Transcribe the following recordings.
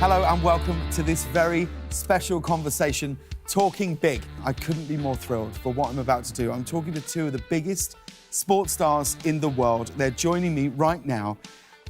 Hello and welcome to this very special conversation, Talking Big. I couldn't be more thrilled for what I'm about to do. I'm talking to two of the biggest sports stars in the world. They're joining me right now.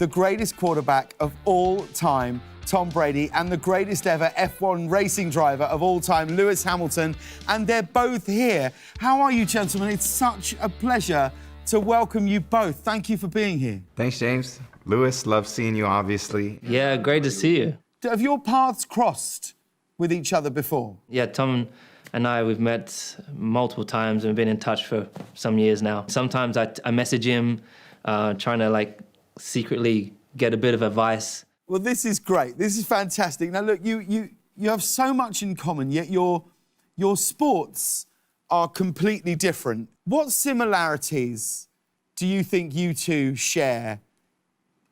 The greatest quarterback of all time, Tom Brady, and the greatest ever F1 racing driver of all time, Lewis Hamilton. And they're both here. How are you, gentlemen? It's such a pleasure to welcome you both. Thank you for being here. Thanks, James. Lewis, love seeing you, obviously. Yeah, great to see you. Have your paths crossed with each other before? Yeah, Tom and I, we've met multiple times and been in touch for some years now. Sometimes I message him, trying to secretly get a bit of advice. Well, this is great. This is fantastic. Now, look, you have so much in common, yet your sports are completely different. What similarities do you think you two share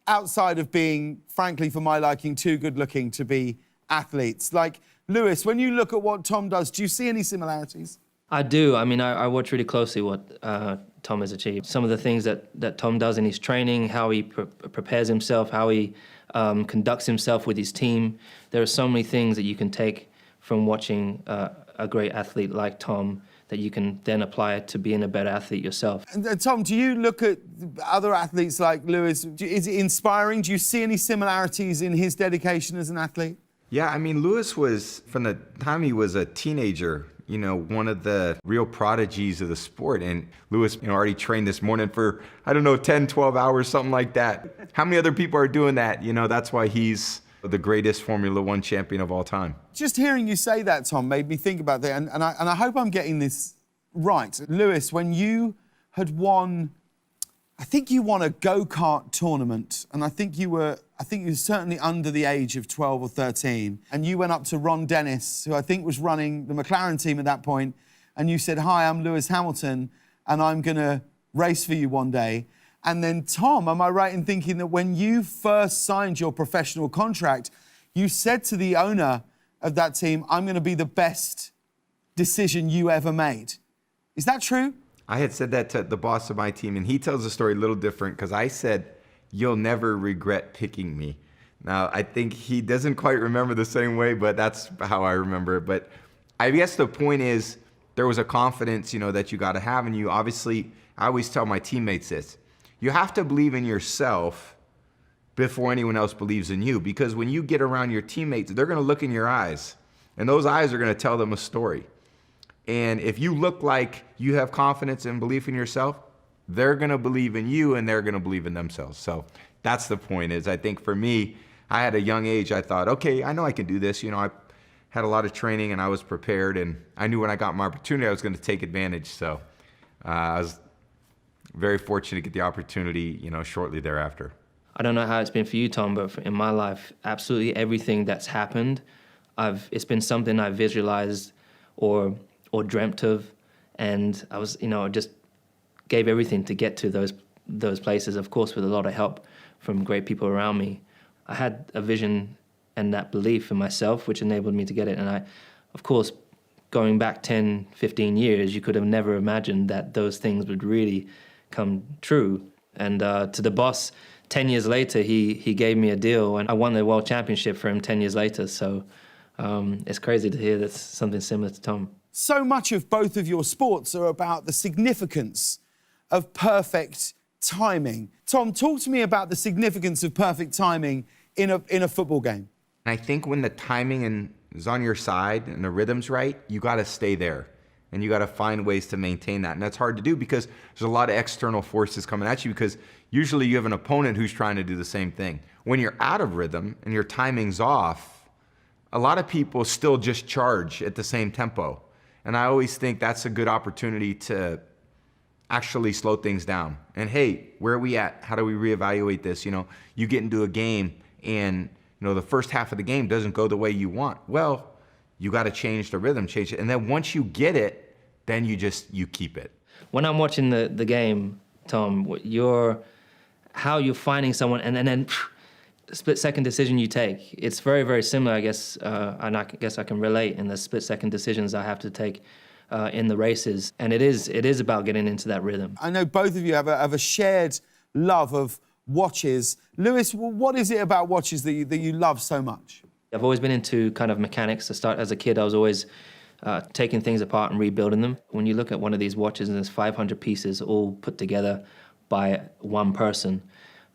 outside of being, frankly, for my liking, too good-looking to be athletes? Like, Lewis, when you look at what Tom does, do you see any similarities? I do. I mean, I watch really closely what Tom has achieved. Some of the things that Tom does in his training, how he prepares himself, how he conducts himself with his team. There are so many things that you can take from watching a great athlete like Tom that you can then apply it to being a better athlete yourself. And, Tom, do you look at other athletes like Lewis? Is it inspiring? Do you see any similarities in his dedication as an athlete? Yeah, I mean, Lewis was, from the time he was a teenager, one of the real prodigies of the sport. And Lewis, already trained this morning for, 10, 12 hours, something like that. How many other people are doing that? That's why he's the greatest Formula One champion of all time. Just hearing you say that, Tom, made me think about that. And I hope I'm getting this right. Lewis, when you had won, I think you won a go-kart tournament, and I think you were certainly under the age of 12 or 13, and you went up to Ron Dennis, who I think was running the McLaren team at that point, and you said, "Hi, I'm Lewis Hamilton, and I'm going to race for you one day." And then, Tom, am I right in thinking that when you first signed your professional contract, you said to the owner of that team, "I'm going to be the best decision you ever made"? Is that true? I had said that to the boss of my team, and he tells the story a little different because I said, "You'll never regret picking me." Now, I think he doesn't quite remember the same way, but that's how I remember it. But I guess the point is there was a confidence, that you got to have. And you obviously, I always tell my teammates this, you have to believe in yourself before anyone else believes in you. Because when you get around your teammates, they're going to look in your eyes, and those eyes are going to tell them a story. And if you look like you have confidence and belief in yourself, they're going to believe in you and they're going to believe in themselves. So that's the point is, I think for me, I had a young age, I thought, okay, I know I can do this. I had a lot of training and I was prepared, and I knew when I got my opportunity, I was going to take advantage. So I was very fortunate to get the opportunity, shortly thereafter. I don't know how it's been for you, Tom, but in my life, absolutely everything that's happened, it's been something I visualized or dreamt of, and I was, just gave everything to get to those places, of course, with a lot of help from great people around me. I had a vision and that belief in myself, which enabled me to get it. And I, of course, going back 10, 15 years, you could have never imagined that those things would really come true. And to the boss, 10 years later, he gave me a deal, and I won the world championship for him 10 years later. So it's crazy to hear that's something similar to Tom. So much of both of your sports are about the significance of perfect timing. Tom, talk to me about the significance of perfect timing in a football game. I think when the timing is on your side and the rhythm's right, you got to stay there. And you got to find ways to maintain that. And that's hard to do because there's a lot of external forces coming at you, because usually you have an opponent who's trying to do the same thing. When you're out of rhythm and your timing's off, a lot of people still just charge at the same tempo. And I always think that's a good opportunity to actually slow things down. And hey, where are we at? How do we reevaluate this? You get into a game and the first half of the game doesn't go the way you want. Well, you got to change the rhythm, change it. And then once you get it, then you keep it. When I'm watching the game, Tom, how you're finding someone and then split-second decision you take. It's very, very similar, I guess, and I guess I can relate in the split-second decisions I have to take in the races. And it is about getting into that rhythm. I know both of you have a shared love of watches. Lewis, what is it about watches that you love so much? I've always been into kind of mechanics. To start as a kid, I was always taking things apart and rebuilding them. When you look at one of these watches and there's 500 pieces all put together by one person,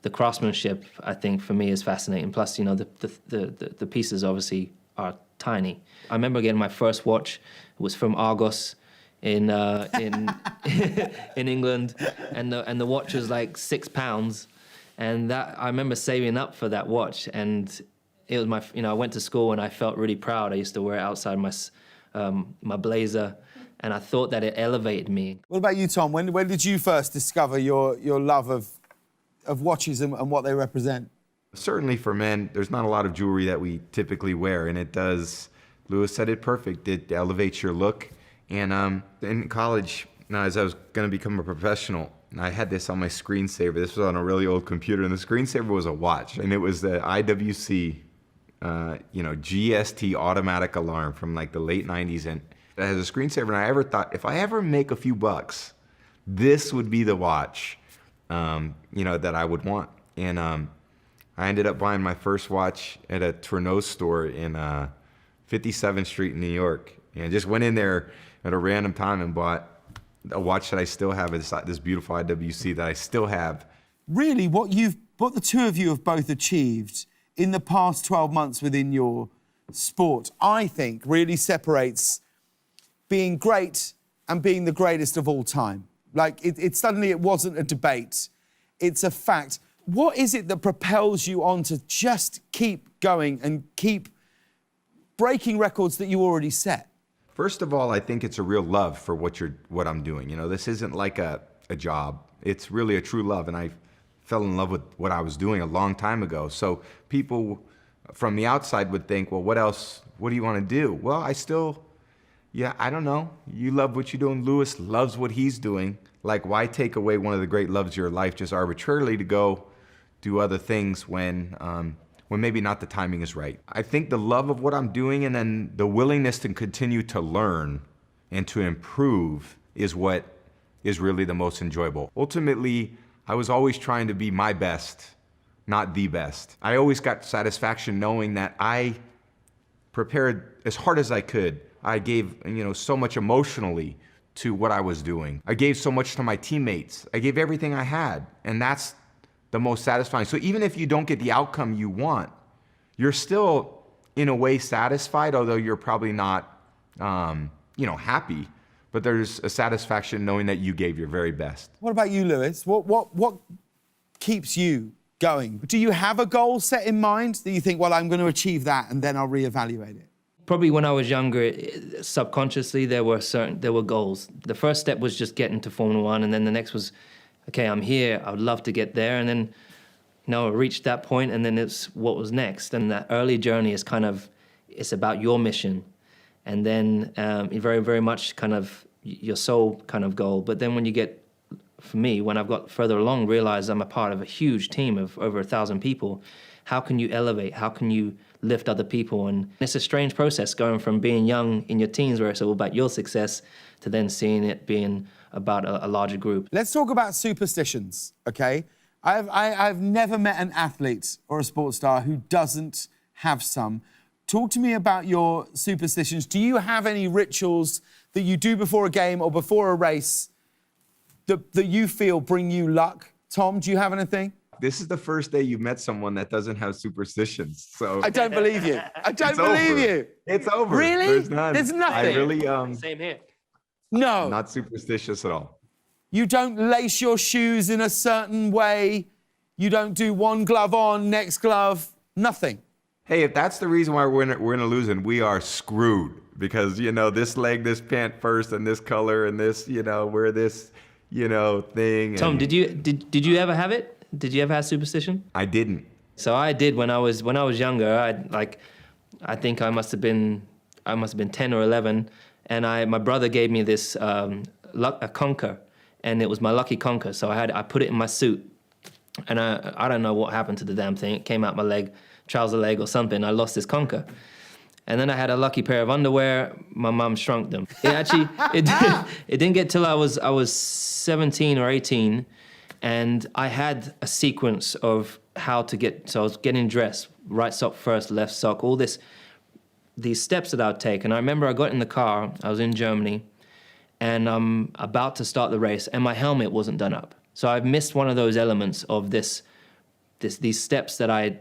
the craftsmanship, I think, for me is fascinating. Plus, you know, the pieces obviously are tiny. I remember getting my first watch. It was from Argos in in England, and the watch was like £6, and that I remember saving up for that watch, and it was I went to school and I felt really proud. I used to wear it outside my blazer, and I thought that it elevated me. What about you, Tom? When did you first discover your love of watches and what they represent? Certainly for men, there's not a lot of jewelry that we typically wear, and it does, Lewis said it perfect, it elevates your look. And in college, as I was going to become a professional, I had this on my screensaver. This was on a really old computer, and the screensaver was a watch, and it was the IWC, GST automatic alarm from like the late 90s, and it has a screensaver. And I ever thought, if I ever make a few bucks, this would be the watch, that I would want. And I ended up buying my first watch at a Tourneau store in 57th Street in New York, and just went in there at a random time and bought a watch that I still have, this beautiful IWC that I still have. Really, what the two of you have both achieved in the past 12 months within your sport, I think really separates being great and being the greatest of all time. Like, it suddenly it wasn't a debate, it's a fact. What is it that propels you on to just keep going and keep breaking records that you already set? First of all, I think it's a real love for what I'm doing. You know, this isn't like a job. It's really a true love, and I fell in love with what I was doing a long time ago. So people from the outside would think, well, what else? What do you want to do? Well, I don't know. You love what you're doing. Lewis loves what he's doing. Like, why take away one of the great loves of your life just arbitrarily to go do other things when maybe not the timing is right? I think the love of what I'm doing and then the willingness to continue to learn and to improve is what is really the most enjoyable. Ultimately, I was always trying to be my best, not the best. I always got satisfaction knowing that I prepared as hard as I could. I gave, so much emotionally to what I was doing. I gave so much to my teammates. I gave everything I had, and that's the most satisfying. So even if you don't get the outcome you want, you're still in a way satisfied, although you're probably not, happy. But there's a satisfaction knowing that you gave your very best. What about you, Lewis? What keeps you going? Do you have a goal set in mind that you think, well, I'm going to achieve that and then I'll reevaluate it? Probably when I was younger, subconsciously there were goals. The first step was just getting to Formula One, and then the next was, okay, I'm here, I would love to get there, and then, I reached that point, and then it's what was next. And that early journey is it's about your mission, and then very, very much kind of your soul kind of goal. But then when you get, for me, when I've got further along, realize I'm a part of a huge team of over 1,000 people. How can you elevate? How can you lift other people? And it's a strange process going from being young in your teens where it's all about your success to then seeing it being about a larger group. Let's talk about superstitions, okay? I've never met an athlete or a sports star who doesn't have some. Talk to me about your superstitions. Do you have any rituals that you do before a game or before a race that you feel bring you luck? Tom, do you have anything? This is the first day you met someone that doesn't have superstitions. So I don't believe you. I don't believe you. It's over. Really? There's none. There's nothing. I really Same here. No. Not superstitious at all. You don't lace your shoes in a certain way. You don't do one glove on, next glove. Nothing. Hey, if that's the reason why we're in a losing, we are screwed because this leg, this pant first, and this color, and this, wear this, thing. Tom, did you ever have it? Did you ever have superstition? I didn't. So I did when I was younger. I think I must have been 10 or 11, and my brother gave me this a conker, and it was my lucky conker. So I put it in my suit, and I don't know what happened to the damn thing. It came out my leg, trouser leg or something. I lost this conker. And then I had a lucky pair of underwear. My mum shrunk them. It didn't get till I was 17 or 18. And I had a sequence of how to get, so I was getting dressed, right sock first, left sock, all these steps that I would take. And I remember I got in the car, I was in Germany, and I'm about to start the race, and my helmet wasn't done up. So I've missed one of those elements of these steps that I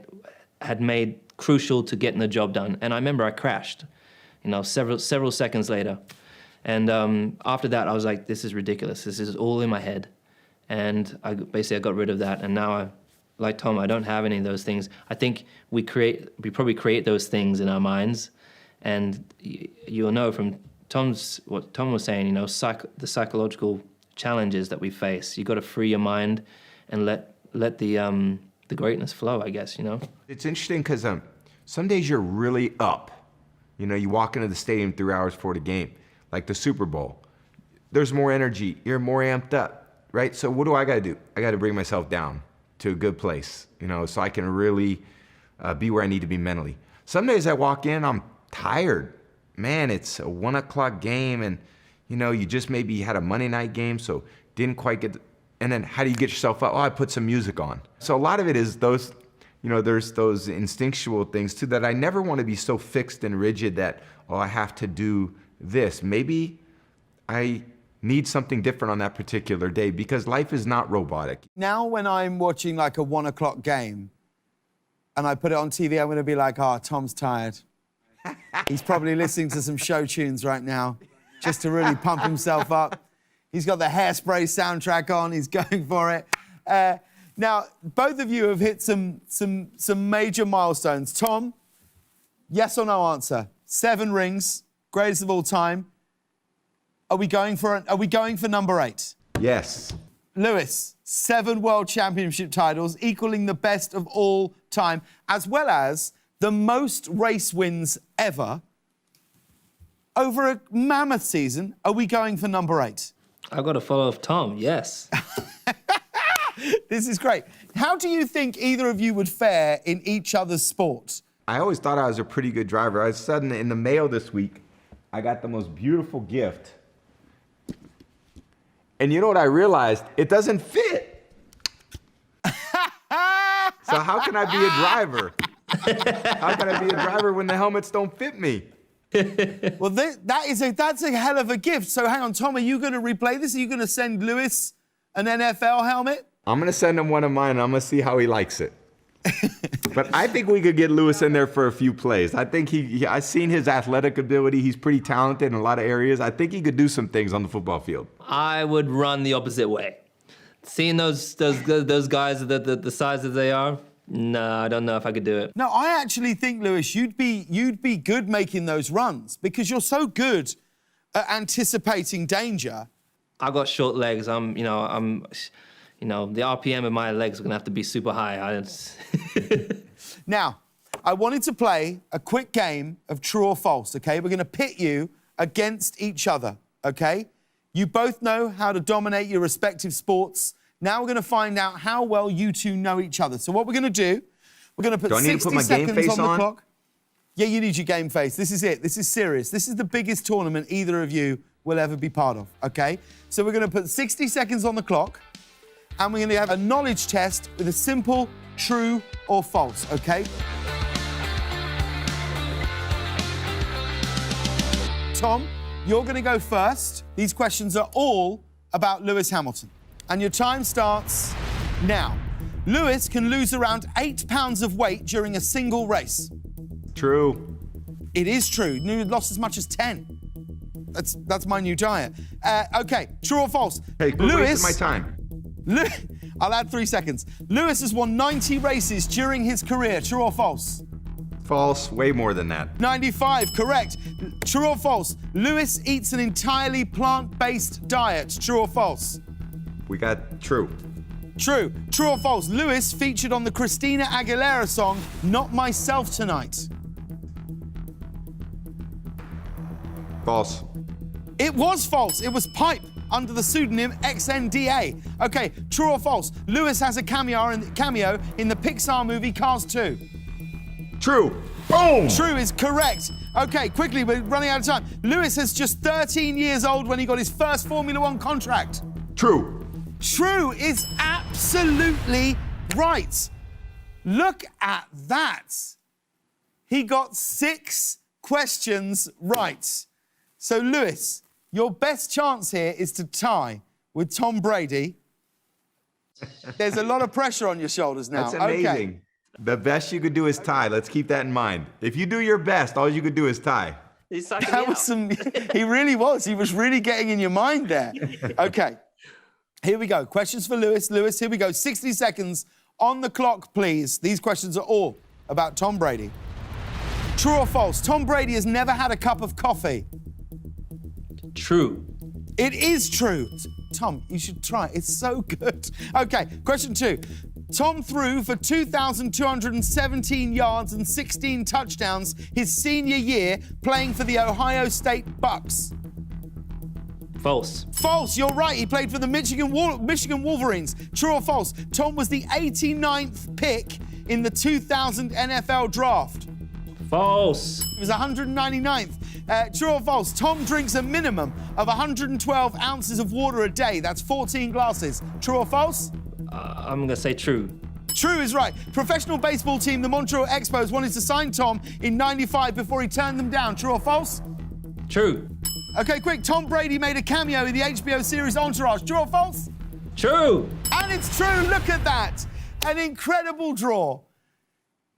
had made crucial to getting the job done. And I remember I crashed, several seconds later. And after that, I was like, this is ridiculous. This is all in my head. And I got rid of that. And now, like Tom, I don't have any of those things. I think we probably create those things in our minds. And you'll know from what Tom was saying, the psychological challenges that we face. You got to free your mind and let the greatness flow, I guess, It's interesting because some days you're really up. You walk into the stadium 3 hours before the game, like the Super Bowl. There's more energy. You're more amped up, right? So what do I got to do? I got to bring myself down to a good place, so I can really be where I need to be mentally. Some days I walk in, I'm tired. Man, it's a 1 o'clock game, and you just maybe had a Monday night game, so didn't quite get. And then how do you get yourself up? Oh, I put some music on. So a lot of it is those, there's those instinctual things too that I never want to be so fixed and rigid that, I have to do this. Maybe I need something different on that particular day because life is not robotic. Now when I'm watching like a 1 o'clock game and I put it on TV, I'm going to be like, Tom's tired. He's probably listening to some show tunes right now just to really pump himself up. He's got the Hairspray soundtrack on. He's going for it. Now, both of you have hit some major milestones. Tom, yes or no answer. 7 rings, greatest of all time. Are we going for number 8? Yes. Lewis, 7 world championship titles, equaling the best of all time, as well as the most race wins ever. Over a mammoth season, are we going for number 8? I've got to follow up Tom, yes. This is great. How do you think either of you would fare in each other's sport? I always thought I was a pretty good driver. I was suddenly in the mail this week, I got the most beautiful gift. And you know what I realized? It doesn't fit. So how can I be a driver? How can I be a driver when the helmets don't fit me? Well, that's a hell of a gift. So hang on, Tom, are you going to replay this? Are you going to send Lewis an NFL helmet? I'm going to send him one of mine, and I'm going to see how he likes it. But I think we could get Lewis in there for a few plays. I think I've seen his athletic ability. He's pretty talented in a lot of areas. I think he could do some things on the football field. I would run the opposite way. Seeing those guys the size that they are, no, I don't know if I could do it. No, I actually think, Lewis, you'd be good making those runs because you're so good at anticipating danger. I've got short legs. The RPM of my legs are gonna have to be super high. Now, I wanted to play a quick game of true or false, okay? We're gonna pit you against each other, okay? You both know how to dominate your respective sports. Now we're gonna find out how well you two know each other. So what we're gonna do, we're gonna put 60 seconds on the clock. Yeah, you need your game face. This is it. This is serious. This is the biggest tournament either of you will ever be part of, okay? So we're gonna put 60 seconds on the clock, and we're gonna have a knowledge test with a simple true or false, okay? Tom, you're gonna go first. These questions are all about Lewis Hamilton. And your time starts now. Lewis can lose around 8 pounds of weight during a single race. True. It is true. Lewis lost as much as 10. That's my new diet. Okay, true or false? Hey, quit wasting my time. I'll add 3 seconds. Lewis has won 90 races during his career. True or false? False. Way more than that. 95, correct. True or false? Lewis eats an entirely plant-based diet. True or false? We got true. True. True or false? Lewis featured on the Christina Aguilera song, Not Myself Tonight. False. It was false. It was Pipe under the pseudonym XNDA. Okay, true or false? Lewis has a cameo in the Pixar movie Cars 2. True. Boom! True is correct. Okay, quickly, we're running out of time. Lewis is just 13 years old when he got his first Formula One contract. True. True is absolutely absolutely right. Look at that. He got 6 questions right. So, Lewis, your best chance here is to tie with Tom Brady. There's a lot of pressure on your shoulders now. That's amazing. Okay. The best you could do is tie. Let's keep that in mind. If you do your best, all you could do is tie. He's sucking That me was out. some. He really was. He was really getting in your mind there. Okay. Here we go. Questions for Lewis. Lewis, here we go. 60 seconds on the clock, please. These questions are all about Tom Brady. True or false? Tom Brady has never had a cup of coffee. True. It is true. Tom, you should try it. It's so good. Okay, question 2. Tom threw for 2,217 yards and 16 touchdowns his senior year playing for the Ohio State Bucks. False. False, you're right. He played for the Michigan Wolverines. True or false? Tom was the 89th pick in the 2000 NFL draft. False. He was 199th. True or false? Tom drinks a minimum of 112 ounces of water a day. That's 14 glasses. True or false? I'm going to say true. True is right. Professional baseball team, the Montreal Expos, wanted to sign Tom in '95 before he turned them down. True or false? True. Okay, quick. Tom Brady made a cameo in the HBO series Entourage. True or false? True. And it's true. Look at that. An incredible draw.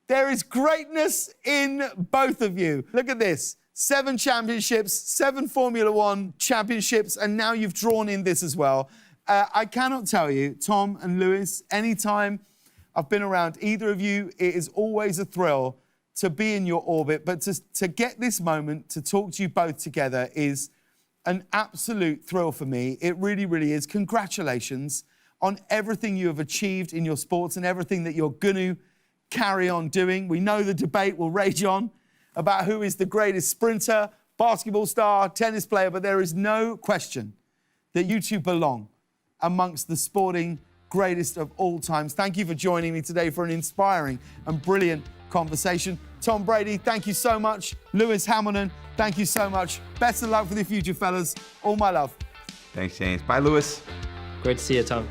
There is greatness in both of you. Look at this. 7 championships, 7 Formula One championships, and now you've drawn in this as well. I cannot tell you, Tom and Lewis, anytime I've been around either of you, it is always a thrill to be in your orbit, but to get this moment, to talk to you both together is an absolute thrill for me. It really, really is. Congratulations on everything you have achieved in your sports and everything that you're going to carry on doing. We know the debate will rage on about who is the greatest sprinter, basketball star, tennis player, but there is no question that you two belong amongst the sporting greatest of all times. Thank you for joining me today for an inspiring and brilliant conversation. Tom Brady, thank you so much. Lewis Hamilton, thank you so much. Best of luck for the future, fellas. All my love. Thanks, James. Bye, Lewis. Great to see you, Tom.